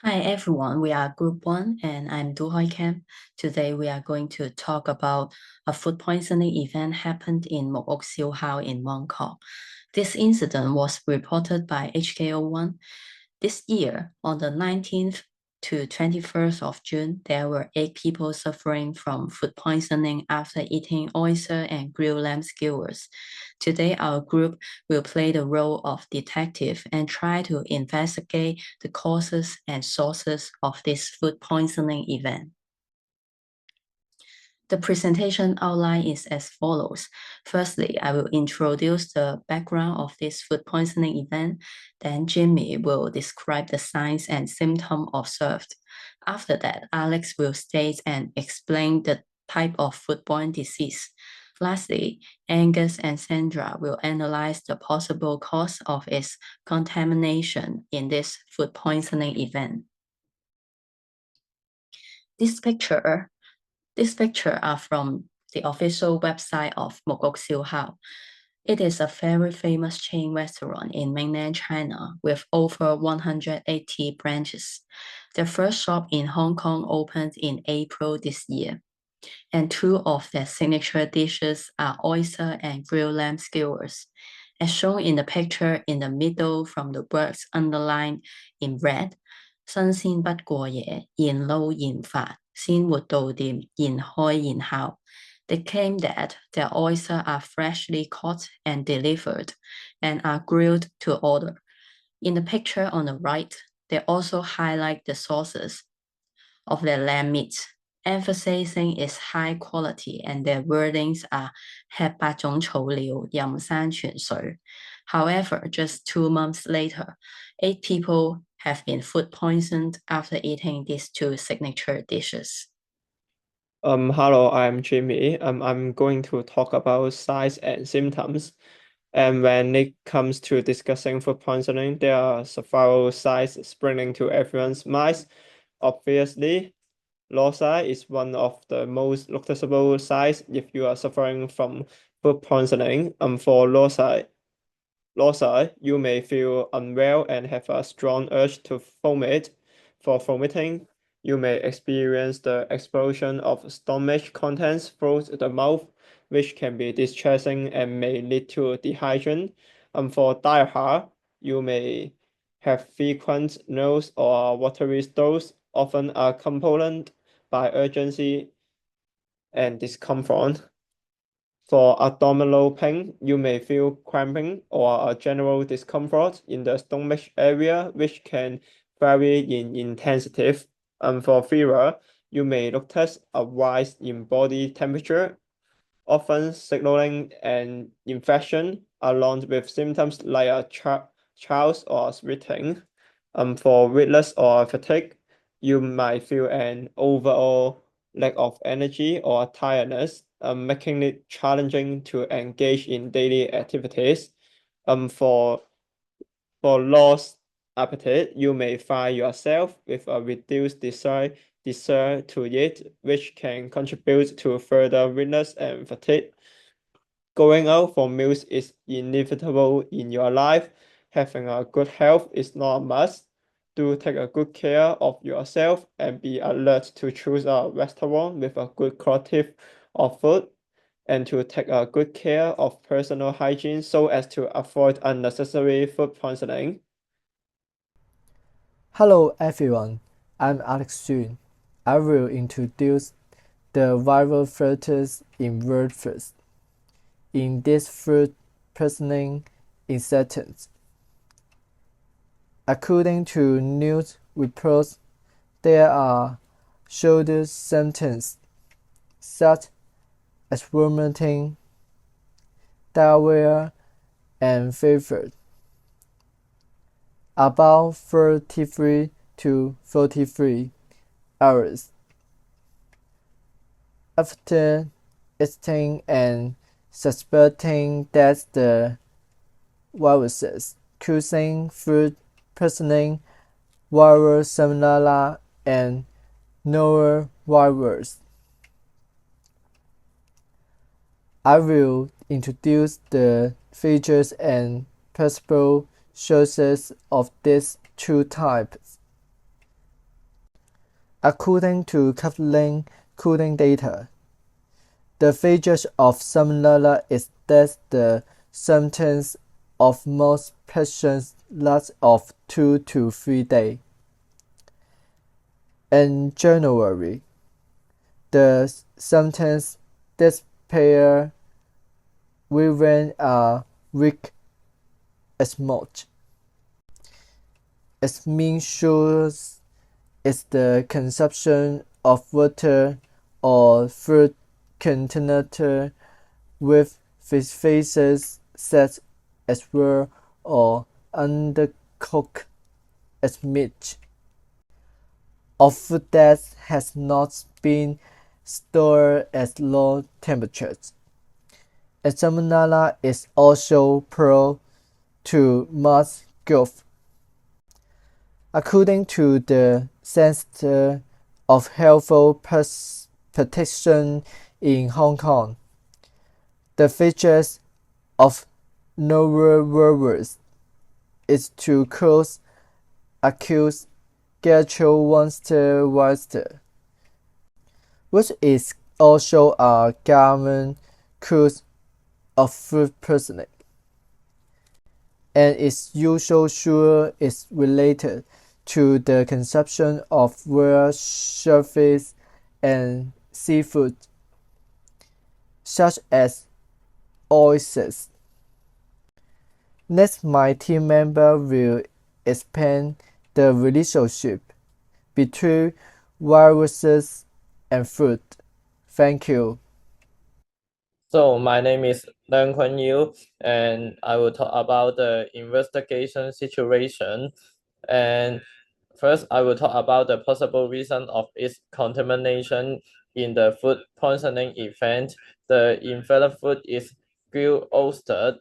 Hi everyone, we are Group 1 and I'm Du Hoi Kim. Today we are going to talk about a food poisoning event happened in Mok Ok Siêu Hao in Mongkok. This incident was reported by HKO1. This year, on the 19th to 21st of June, there were 8 people suffering from food poisoning after eating oyster and grilled lamb skewers. Today, our group will play the role of detective and try to investigate the causes and sources of this food poisoning event. The presentation outline is as follows. Firstly, I will introduce the background of this food poisoning event. Then Jimmy will describe the signs and symptoms observed. After that, Alex will state and explain the type of foodborne disease. Lastly, Angus and Sandra will analyze the possible cause of its contamination in this food poisoning event. This picture These pictures are from the official website of Mok Ok Siêu Hao. It is a very famous chain restaurant in mainland China with over 180 branches. Their first shop in Hong Kong opened in April this year, and 2 of their signature dishes are oyster and grilled lamb skewers. As shown in the picture in the middle from the words underlined in red, 新鮮不過夜，現撈現發，鮮活到店，現開現烤. They claim that their oysters are freshly caught and delivered and are grilled to order. In the picture on the right, they also highlight the sources of their lamb meat, emphasizing its high quality, and their wordings are 吃八種草料，飲山泉水. However, just 2 months later, 8 people have been food poisoned after eating these 2 signature dishes. Hello, I'm Jimmy. I'm going to talk about signs and symptoms. And when it comes to discussing food poisoning, there are several signs springing to everyone's minds. Obviously, nausea is one of the most noticeable signs if you are suffering from food poisoning. For nausea, you may feel unwell and have a strong urge to vomit. For vomiting, you may experience the explosion of stomach contents through the mouth, which can be distressing and may lead to dehydration. For diarrhea, you may have frequent nose or watery stools, often accompanied by urgency and discomfort. For abdominal pain, you may feel cramping or a general discomfort in the stomach area, which can vary in intensity. And for fever, you may notice a rise in body temperature, often signaling an infection, along with symptoms like a chills or sweating. For weakness or fatigue, you might feel an overall lack of energy or tiredness, making it challenging to engage in daily activities. Um, for for lost appetite, you may find yourself with a reduced desire to eat, which can contribute to further weakness and fatigue. Going out for meals is inevitable in your life. Having a good health is not a must. Do take a good care of yourself and be alert to choose a restaurant with a good quality of food and to take a good care of personal hygiene so as to avoid unnecessary food poisoning. Hello everyone, I'm Alex Jun. I will introduce the viral filters in word first. In this food poisoning incident, according to news reports, there are shoulder symptoms such as vomiting, diarrhea, and fever. About 33 to 43 hours after eating and suspecting that the viruses causing food poisoning were Salmonella and norovirus. I will introduce the features and possible sources of these 2 types. According to Kaplan cooling data, the features of Salmonella is that the symptoms of most patients last of 2 to 3 days. In January, the symptoms disappear within a week as much. Its main source is the consumption of water or food contaminated with faces such as raw or undercooked as meat, or food that has not been stored at low temperatures. And Salmonella is also prone to mass growth. According to the Center of Health Protection in Hong Kong, the features of norovirus is to cause acute gastroenteritis, which is also a common cause of food poisoning, and its usual sure is related to the consumption of raw surface and seafood, such as oysters. Next, my team member will explain the relationship between viruses and food. Thank you. So my name is Leung Kun Yu, and I will talk about the investigation situation. And first, I will talk about the possible reason of its contamination in the food poisoning event. The infected food is grilled oyster.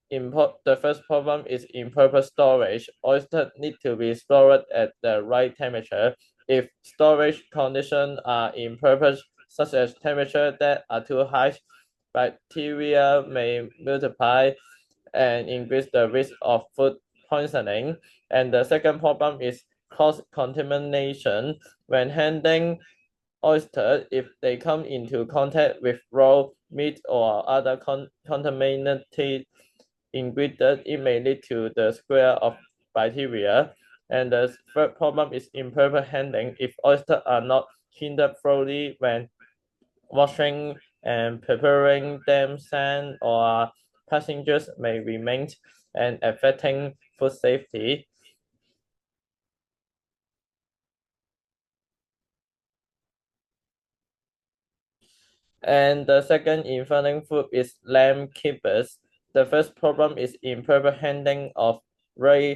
The first problem is improper storage. Oysters need to be stored at the right temperature. If storage conditions are improper, such as temperature that are too high, bacteria may multiply and increase the risk of food poisoning. And the second problem is cross-contamination. When handling oysters, if they come into contact with raw meat or other contaminated ingredient, it may lead to the spread of bacteria. And the third problem is improper handling. If oysters are not cleaned up thoroughly when washing and preparing them, sand or passengers may remain and affecting food safety. And the second infecting food is lamb kibbles. The first problem is improper handling of raw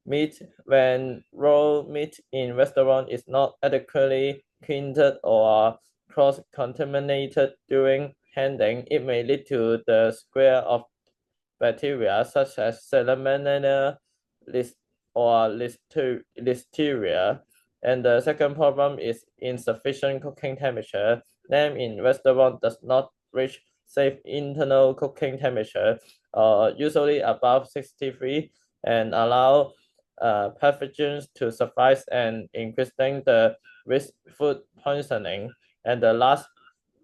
meat. When raw meat in restaurant is not adequately cleaned or cross-contaminated during handling, it may lead to the spread of bacteria such as Salmonella or Listeria. And the second problem is insufficient cooking temperature. Lamb in restaurant does not reach safe internal cooking temperature, usually above 63, and allow pathogens to survive and increasing the risk food poisoning. And the last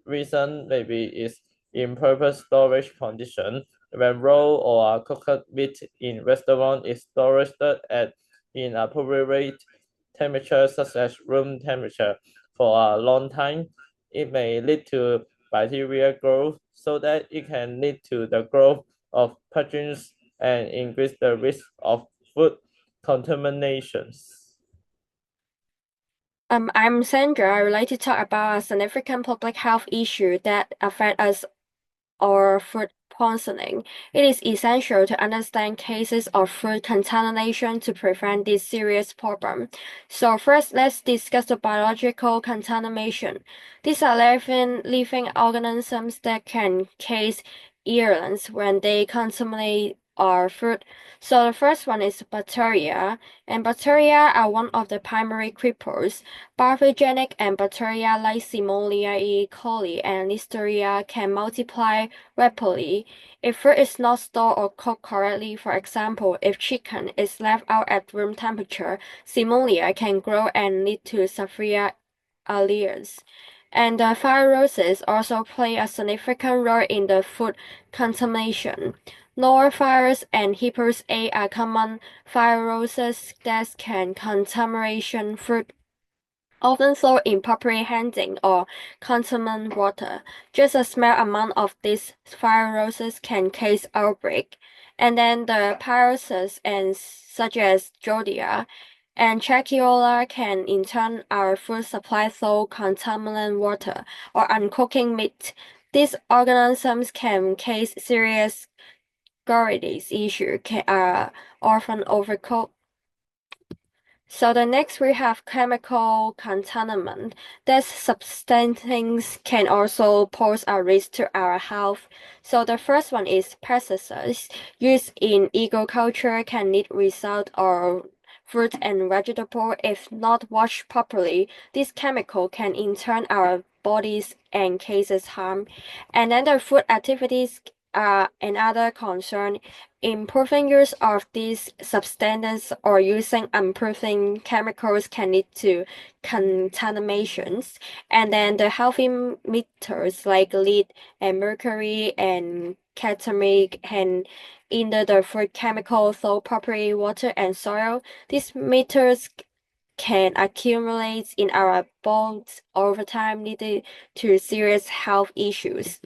reason maybe is improper storage condition. When raw or cooked meat in restaurant is stored at inappropriate temperature, such as room temperature, for a long time, it may lead to bacteria growth, so that it can lead to the growth of pathogens and increase the risk of food contaminations. I'm Sandra. I would like to talk about a significant public health issue that affects us or food poisoning. It is essential to understand cases of food contamination to prevent this serious problem. So first, let's discuss the biological contamination. These are living organisms that can cause illness when they contaminate our food. So the first one is bacteria, and bacteria are one of the primary creepers. Pathogenic and bacteria like Salmonella, E. coli, and Listeria can multiply rapidly if food is not stored or cooked correctly. For example, if chicken is left out at room temperature, Salmonella can grow and lead to severe layers. And viruses also play a significant role in the food contamination. Norovirus and Hepatitis A are common viruses that can contaminate food, often through improper handling or contaminated water. Just a small amount of these viruses can cause outbreak. And then the viruses and such as Giardia and Trachiola can in turn our food supply through contaminated water or uncooking meat. These organisms can cause serious goritis issue, often overcooked. So the next we have chemical contaminant. These substances can also pose a risk to our health. So the first one is pesticides used in agriculture can lead result or fruit and vegetable if not washed properly. This chemical can in turn our bodies and causes harm. And then the food activities are another concern. Improving use of these substances or using unproven chemicals can lead to contaminations. And then the healthy metals like lead and mercury and cadmium can enter the food chemical through property, water, and soil. These metals can accumulate in our bones over time, leading to serious health issues.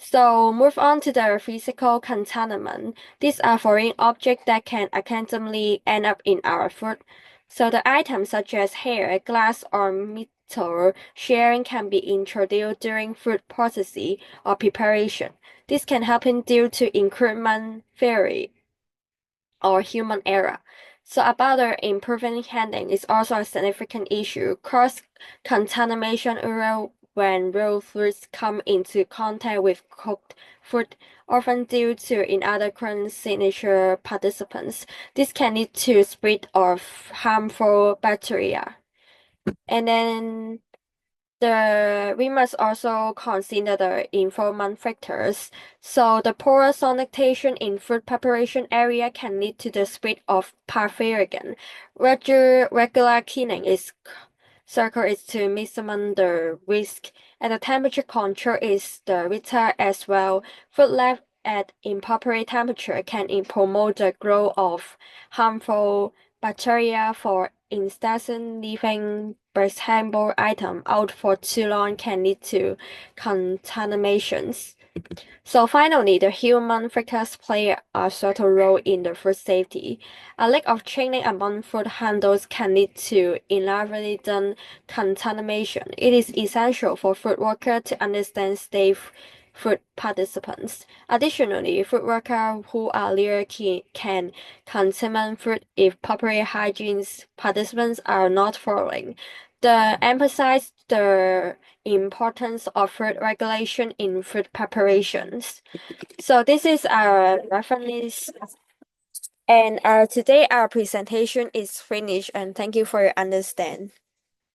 So move on to the physical contaminant. These are foreign objects that can accidentally end up in our food. So the items such as hair, glass, or metal sharing can be introduced during food processing or preparation. This can happen due to equipment failure or human error. So about the improving handling is also a significant issue. Cross-contamination error when raw foods come into contact with cooked food, often due to inadequate signature participants. This can lead to spread of harmful bacteria. And then we must also consider the environment factors. So the poor sanitation in food preparation area can lead to the spread of pathogen. Regular cleaning is to minimize the risk, and the temperature control is the vital as well. Food left at improper temperature can promote the growth of harmful bacteria. For instance, leaving breathable item out for too long can lead to contaminations. So finally, the human factors play a certain role in the food safety. A lack of training among food handlers can lead to inadvertent contamination. It is essential for food workers to understand safe food participants. Additionally, food workers who are near can contaminate food if proper hygiene participants are not following. The emphasize the importance of food regulation in food preparations. So this is our reference, and today our presentation is finished, and thank you for your understand.